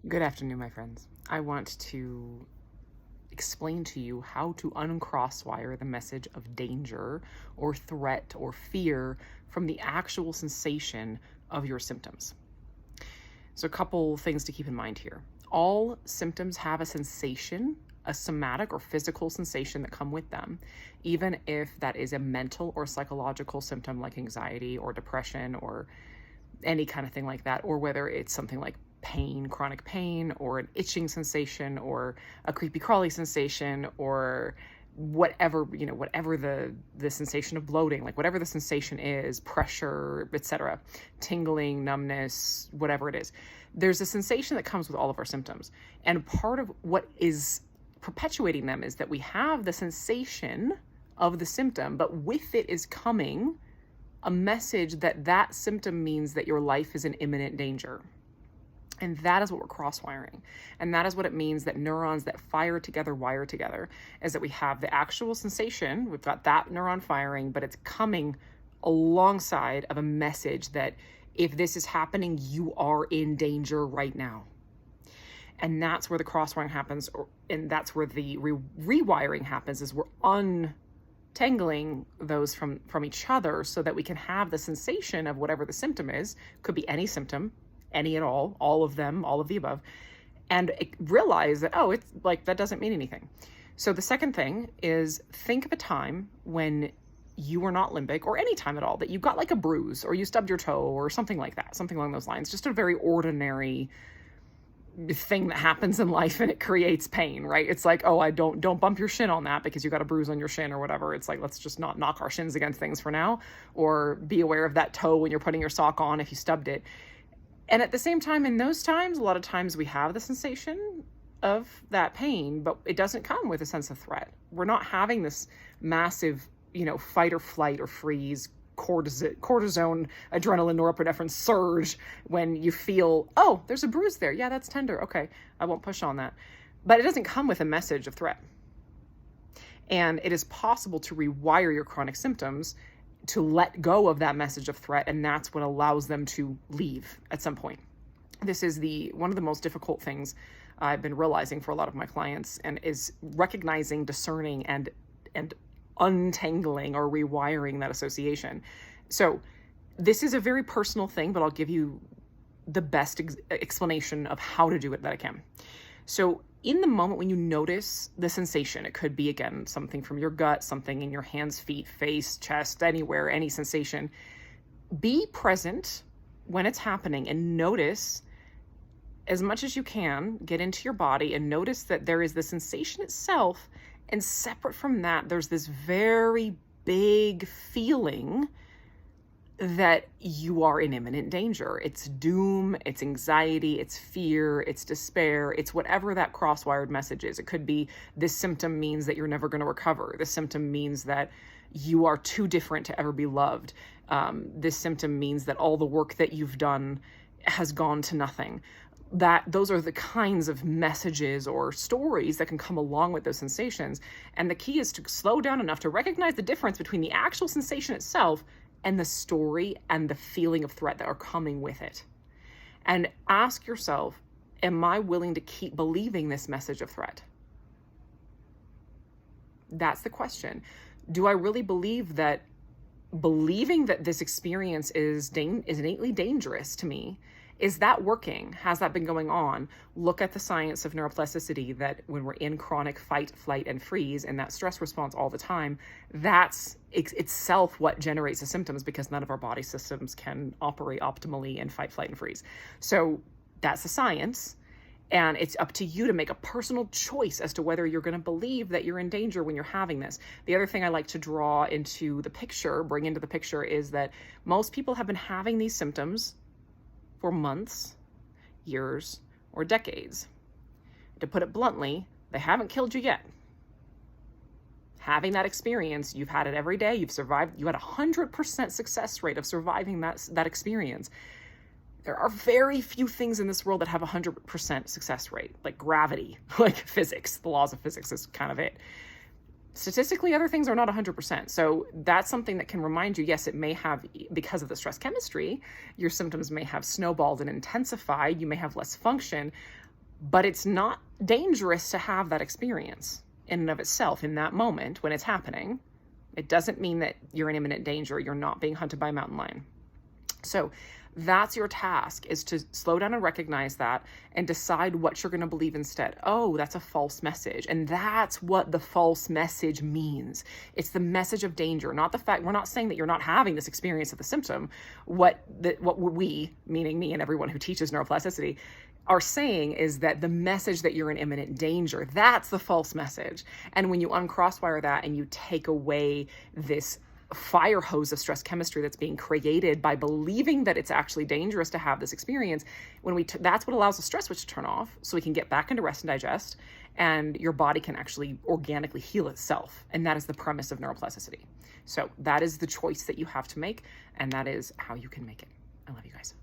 Good afternoon, my friends. I want to explain to you how to uncrosswire the message of danger or threat or fear from the actual sensation of your symptoms. So, a couple things to keep in mind here. All symptoms have a sensation, a somatic or physical sensation that come with them, even if that is a mental or psychological symptom like anxiety or depression or any kind of thing like that, or whether it's something like pain, chronic pain, or an itching sensation, or a creepy crawly sensation, or whatever, whatever the sensation of bloating, like whatever the sensation is, pressure, etc., tingling, numbness, whatever it is. There's a sensation that comes with all of our symptoms. And part of what is perpetuating them is that we have the sensation of the symptom, but with it is coming a message that symptom means that your life is in imminent danger. And that is what we're crosswiring. And that is what it means that neurons that fire together, wire together, is that we have the actual sensation, we've got that neuron firing, but it's coming alongside of a message that if this is happening, you are in danger right now. And that's where the crosswiring happens, and that's where the rewiring happens, is we're untangling those from each other so that we can have the sensation of whatever the symptom is. Could be any symptom, any at all of them, all of the above, and realize that, oh, it's like, that doesn't mean anything. So the second thing is, think of a time when you were not limbic, or any time at all, that you got like a bruise or you stubbed your toe or something like that, something along those lines, just a very ordinary thing that happens in life and it creates pain, right? It's like, oh, don't bump your shin on that because you got a bruise on your shin or whatever. It's like, let's just not knock our shins against things for now, or be aware of that toe when you're putting your sock on if you stubbed it. And at the same time, in those times, a lot of times we have the sensation of that pain, but it doesn't come with a sense of threat. We're not having this massive, fight or flight or freeze, cortisone, adrenaline, norepinephrine surge when you feel, oh, there's a bruise there. Yeah, that's tender. Okay, I won't push on that. But it doesn't come with a message of threat. And it is possible to rewire your chronic symptoms to let go of that message of threat, and that's what allows them to leave at some point. This is one of the most difficult things I've been realizing for a lot of my clients, and is recognizing, discerning, and untangling or rewiring that association. So this is a very personal thing, but I'll give you the best explanation of how to do it that I can. So in the moment when you notice the sensation, it could be, again, something from your gut, something in your hands, feet, face, chest, anywhere, any sensation, be present when it's happening and notice as much as you can, get into your body and notice that there is the sensation itself. And separate from that, there's this very big feeling that you are in imminent danger. It's doom, it's anxiety, it's fear, it's despair, it's whatever that crosswired message is. It could be, this symptom means that you're never going to recover. This symptom means that you are too different to ever be loved. This symptom means that all the work that you've done has gone to nothing. Those are the kinds of messages or stories that can come along with those sensations. And the key is to slow down enough to recognize the difference between the actual sensation itself and the story and the feeling of threat that are coming with it. And ask yourself, am I willing to keep believing this message of threat? That's the question. Do I really believe that believing that this experience is innately dangerous to me? Is that working? Has that been going on? Look at the science of neuroplasticity, that when we're in chronic fight, flight, and freeze, and that stress response all the time, that's itself what generates the symptoms, because none of our body systems can operate optimally in fight, flight, and freeze. So that's the science. And it's up to you to make a personal choice as to whether you're going to believe that you're in danger when you're having this. The other thing I like to bring into the picture, is that most people have been having these symptoms for months, years, or decades. To put it bluntly, they haven't killed you yet. Having that experience, you've had it every day, you've survived, you had 100% success rate of surviving that experience. There are very few things in this world that have 100% success rate, like gravity, like physics. The laws of physics is kind of it. Statistically, other things are not 100%. So that's something that can remind you, yes, it may have, because of the stress chemistry, your symptoms may have snowballed and intensified. You may have less function, but it's not dangerous to have that experience in and of itself in that moment when it's happening. It doesn't mean that you're in imminent danger. You're not being hunted by a mountain lion. So that's your task, is to slow down and recognize that and decide what you're going to believe instead. Oh, that's a false message. And that's what the false message means. It's the message of danger, not the fact. We're not saying that you're not having this experience of the symptom. What we, meaning me and everyone who teaches neuroplasticity, are saying is that the message that you're in imminent danger, that's the false message. And when you uncrosswire that and you take away this fire hose of stress chemistry that's being created by believing that it's actually dangerous to have this experience, that's what allows the stress switch to turn off, so we can get back into rest and digest, and your body can actually organically heal itself. And that is the premise of neuroplasticity. So that is the choice that you have to make, and that is how you can make it. I love you guys.